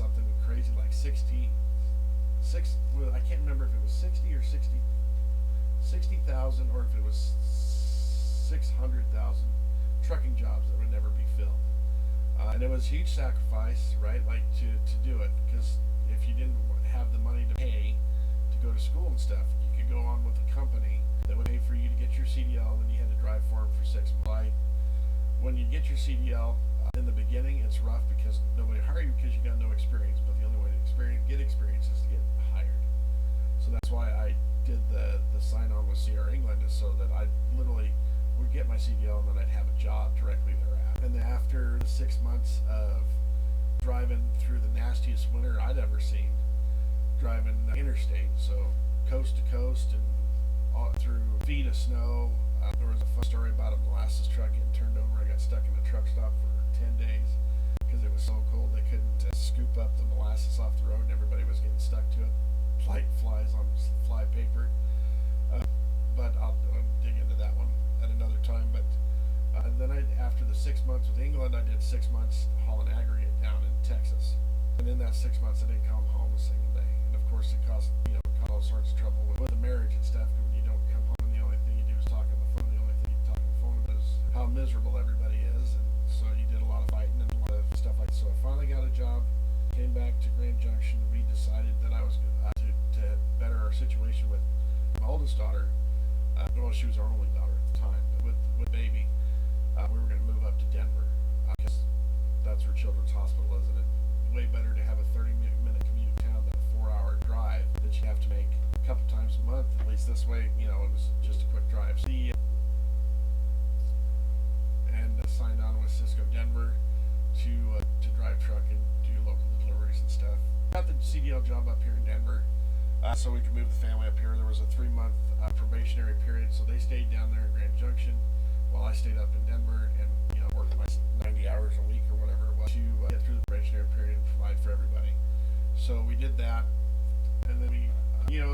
something crazy like 66. Well, I can't remember if it was 60 or 60,000, or if it was 600,000 trucking jobs that would never be filled. And it was a huge sacrifice, right? Like to do it, because if you didn't have the money to pay to go to school and stuff, you could go on with a company that would pay for you to get your CDL, and then you had to drive for them for 6 months. When you get your CDL, in the beginning, it's rough because nobody hire you because you got no experience. But the only way to get experience is to get hired. So that's why I did the sign on with CR England, is so that I literally would get my CDL and then I'd have a job directly thereafter. And then after the 6 months of driving through the nastiest winter I'd ever seen, driving interstate, so coast to coast and all through feet of snow. There was a fun story about a molasses truck getting turned over. I got stuck in a truck stop for 10 days because it was so cold they couldn't scoop up the molasses off the road, and everybody was getting stuck to it. Light flies on fly paper. But I'll dig into that one at another time. But then after the 6 months with England, I did 6 months hauling aggregate down in Texas. And in that 6 months, I didn't come home a single day. And of course, it caused all sorts of trouble with the marriage and stuff. When you don't come home, and the only thing you do is talk on the phone. The only thing you talk on the phone is how miserable everybody is, and so you did a lot of fighting and a lot of stuff like that. So I finally got a job, came back to Grand Junction. We decided that I was to better our situation with my oldest daughter. Well, she was our only daughter at the time, but with baby, we were going to move up to Denver because that's where Children's Hospital is, and it's way better to have a 30-minute commute town than a 4-hour drive that you have to make a couple times a month. At least this way, it was just a quick drive. So and signed on with Cisco Denver to drive truck and do local deliveries and stuff. Got the CDL job up here in Denver, so we could move the family up here. There was a 3-month probationary period, so they stayed down there in Grand Junction while I stayed up in Denver and worked my 90 hours a week or whatever it was to get through the probationary period and provide for everybody. So we did that, and then we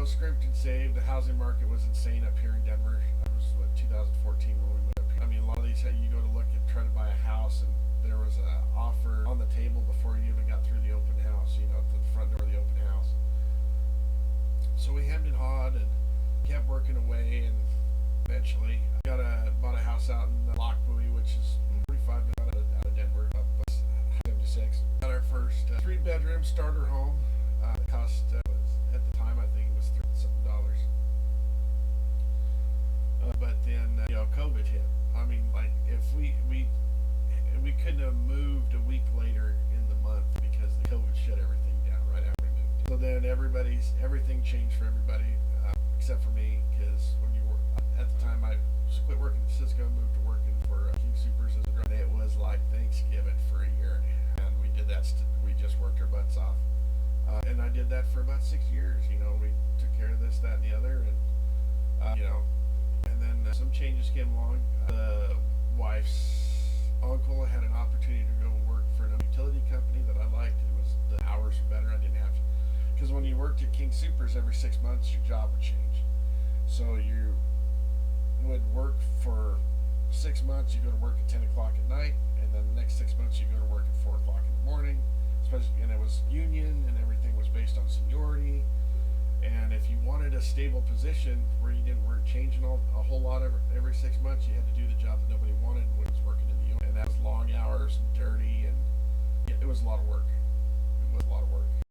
scrimped and saved. The housing market was insane up here in Denver. It was 2014 when we moved up here. I mean, a lot of these, you go to look and try to buy a house, and there was an offer on the table before you even got through the open house, at the front door of the open house. So we hemmed and hawed and kept working away, and eventually bought a house out in Lockbuoy, which is 45 minutes out of Denver, up 76. Got our first 3-bedroom starter home. The cost was, at the time, I think it was $30-something. But then COVID hit. I mean, like, if we couldn't have moved a week later in the month because the COVID shut everything down right after we moved. So then everything changed for everybody, except for me, because when you were at the time, I quit working at Cisco, moved to working for King Supers as a driver. It was like Thanksgiving for a year, and we did that. We just worked our butts off, and I did that for about 6 years. We took care of this, that, and the other, and and then some changes came along. The wife's uncle had an opportunity to go work for a utility company that I liked. The hours were better. I didn't have to, because when you worked at King Supers, every 6 months your job would change. So you would work for 6 months. You go to work at 10 o'clock at night, and then the next 6 months you go to work at 4 o'clock in the morning. And it was union, and everything was based on seniority. And if you wanted a stable position where you weren't changing a whole lot every 6 months, you had to do the job that nobody wanted, which was working in the